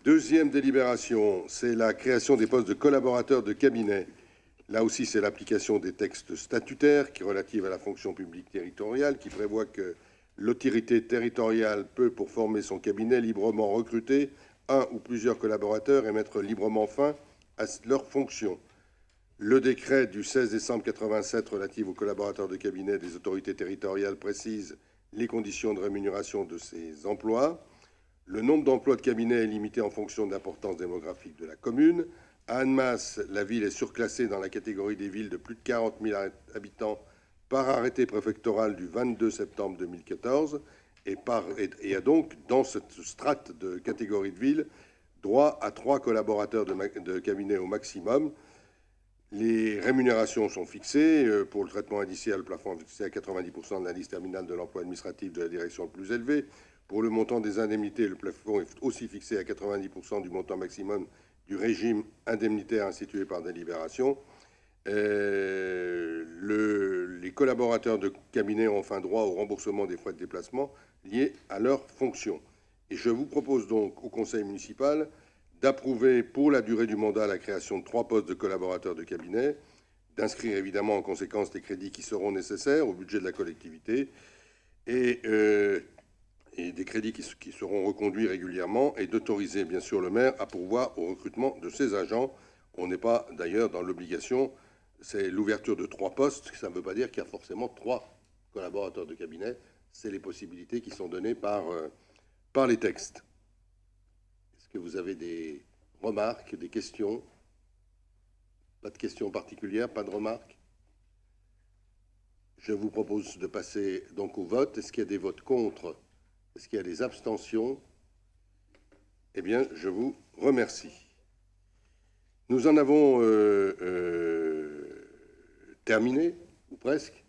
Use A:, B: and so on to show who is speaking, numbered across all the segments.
A: Deuxième délibération, c'est la création des postes de collaborateurs de cabinet. Là aussi, c'est l'application des textes statutaires qui relatifs à la fonction publique territoriale, qui prévoit que l'autorité territoriale peut, pour former son cabinet, librement recruter un ou plusieurs collaborateurs et mettre librement fin à leurs fonctions. Le décret du 16 décembre 87 relatif aux collaborateurs de cabinet des autorités territoriales précise les conditions de rémunération de ces emplois. Le nombre d'emplois de cabinet est limité en fonction de l'importance démographique de la commune. À Annemasse, la ville est surclassée dans la catégorie des villes de plus de 40 000 habitants par arrêté préfectoral du 22 septembre 2014 et a donc, dans cette strate de catégorie de ville, droit à 3 collaborateurs de cabinet au maximum. Les rémunérations sont fixées. Pour le traitement indiciaire, le plafond est fixé à 90% de l'indice terminal de l'emploi administratif de la direction le plus élevé. Pour le montant des indemnités, le plafond est aussi fixé à 90% du montant maximum du régime indemnitaire institué par délibération. Les collaborateurs de cabinet ont enfin droit au remboursement des frais de déplacement liés à leurs fonctions. Et je vous propose donc au Conseil municipal d'approuver pour la durée du mandat la création de 3 postes de collaborateurs de cabinet, d'inscrire évidemment en conséquence les crédits qui seront nécessaires au budget de la collectivité et des crédits qui seront reconduits régulièrement et d'autoriser bien sûr le maire à pourvoir au recrutement de ses agents. On n'est pas d'ailleurs dans l'obligation, c'est l'ouverture de 3 postes, ça ne veut pas dire qu'il y a forcément 3 collaborateurs de cabinet, c'est les possibilités qui sont données par les textes. Est-ce que vous avez des remarques, des questions? Pas de questions particulières, pas de remarques? Je vous propose de passer donc au vote. Est-ce qu'il y a des votes contre? Est-ce qu'il y a des abstentions? Eh bien, je vous remercie. Nous en avons terminé, ou presque.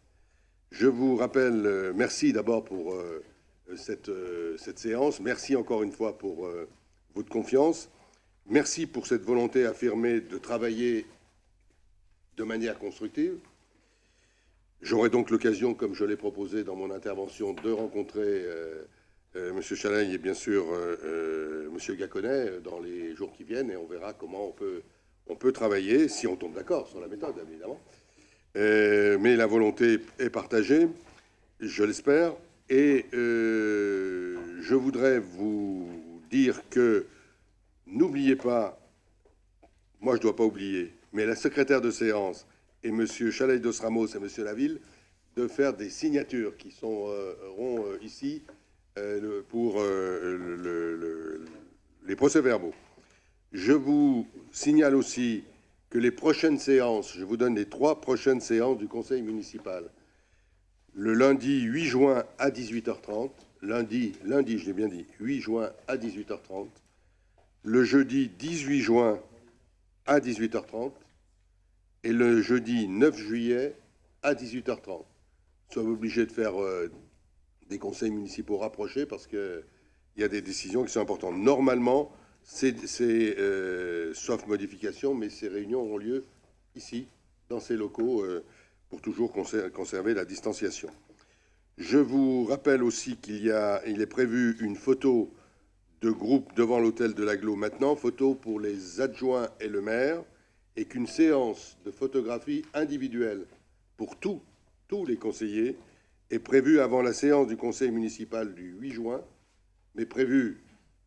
A: Je vous rappelle, merci d'abord pour cette séance. Merci encore une fois pour votre confiance. Merci pour cette volonté affirmée de travailler de manière constructive. J'aurai donc l'occasion, comme je l'ai proposé dans mon intervention, de rencontrer M. Chaleil et bien sûr M. Gacquenay dans les jours qui viennent, et on verra comment on peut travailler, si on tombe d'accord sur la méthode, évidemment. Mais la volonté est partagée, je l'espère, et je voudrais vous dire que n'oubliez pas, moi je ne dois pas oublier, mais la secrétaire de séance et M. Chaleil-Dos Ramos et M. Laville, de faire des signatures qui seront ici pour les procès-verbaux. Je vous signale aussi que les prochaines séances, je vous donne les 3 prochaines séances du Conseil municipal. Le lundi 8 juin à 18h30, lundi, je l'ai bien dit, 8 juin à 18h30, le jeudi 18 juin à 18h30 et le jeudi 9 juillet à 18h30. Nous sommes obligés de faire des conseils municipaux rapprochés parce qu'il y a des décisions qui sont importantes. Normalement, sauf modification, mais ces réunions auront lieu ici, dans ces locaux, pour toujours conserver la distanciation. Je vous rappelle aussi qu'il est prévu une photo de groupe devant l'hôtel de l'Agglo maintenant, photo pour les adjoints et le maire, et qu'une séance de photographie individuelle pour tous les conseillers est prévue avant la séance du conseil municipal du 8 juin, mais prévue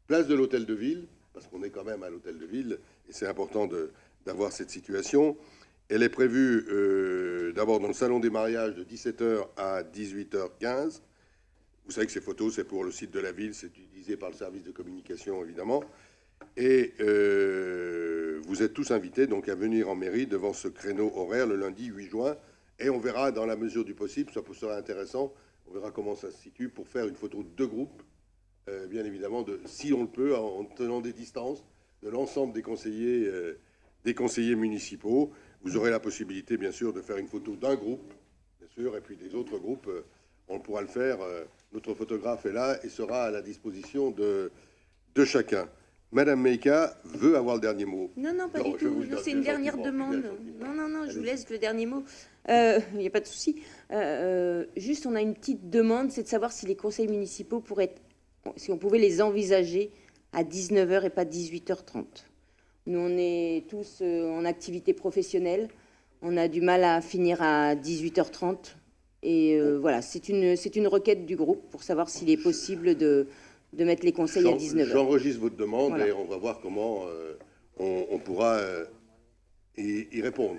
A: place de l'hôtel de ville, parce qu'on est quand même à l'hôtel de ville, et c'est important d'avoir cette situation. Elle est prévue d'abord dans le salon des mariages de 17h à 18h15. Vous savez que ces photos, c'est pour le site de la ville, c'est utilisé par le service de communication, évidemment. Et vous êtes tous invités donc à venir en mairie devant ce créneau horaire le lundi 8 juin. Et on verra dans la mesure du possible, ça sera intéressant, on verra comment ça se situe pour faire une photo de groupe, bien évidemment, si on le peut, en tenant des distances de l'ensemble des conseillers municipaux. Vous aurez la possibilité, bien sûr, de faire une photo d'un groupe, bien sûr, et puis des autres groupes, on pourra le faire. Notre photographe est là et sera à la disposition de chacun. Madame Meika veut avoir le dernier mot.
B: Non, non, pas du tout. C'est une dernière demande. Non, je vous laisse le dernier mot. Il n'y a pas de souci. Juste, on a une petite demande, c'est de savoir si les conseils municipaux pourraient être, si on pouvait les envisager à 19 h et pas 18 h 30. Nous, on est tous en activité professionnelle. On a du mal à finir à 18 h 30. Et voilà, c'est une requête du groupe pour savoir s'il est possible de mettre les conseils à 19 h.
A: J'enregistre votre demande,
B: voilà.
A: Et on va voir comment on pourra y répondre.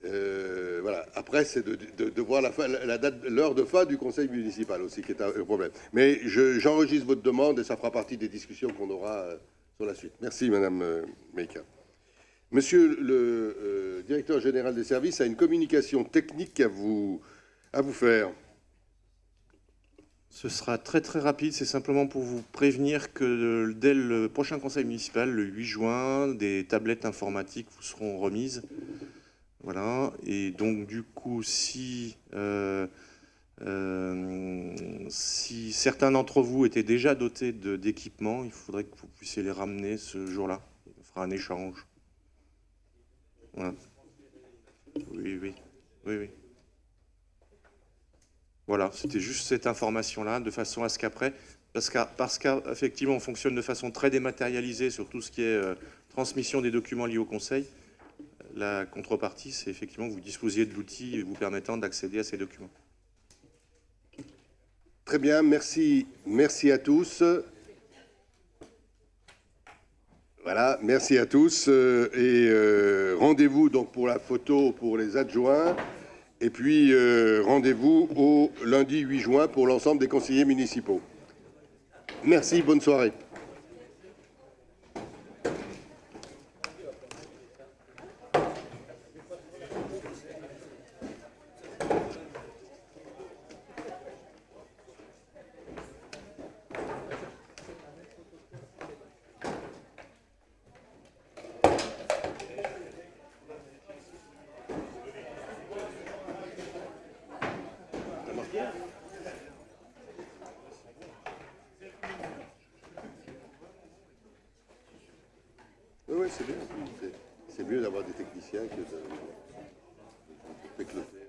A: Voilà. Après, c'est de voir l'heure de fin du conseil municipal aussi, qui est un problème. Mais j'enregistre votre demande et ça fera partie des discussions qu'on aura sur la suite. Merci, Madame Meika. Monsieur le directeur général des services a une communication technique à vous faire.
C: Ce sera très très rapide, c'est simplement pour vous prévenir que dès le prochain conseil municipal, le 8 juin, des tablettes informatiques vous seront remises. Voilà, et donc du coup, si certains d'entre vous étaient déjà dotés d'équipements, il faudrait que vous puissiez les ramener ce jour-là. On fera un échange. Voilà. Oui. Voilà, c'était juste cette information-là, de façon à ce qu'après, parce qu'effectivement, on fonctionne de façon très dématérialisée sur tout ce qui est transmission des documents liés au Conseil. La contrepartie, c'est effectivement que vous disposiez de l'outil vous permettant d'accéder à ces documents.
A: Très bien, merci à tous. Voilà, merci à tous. Et rendez-vous donc pour la photo pour les adjoints. Et puis, rendez-vous au lundi 8 juin pour l'ensemble des conseillers municipaux. Merci, bonne soirée. Oui, c'est bien. C'est mieux d'avoir des techniciens que de...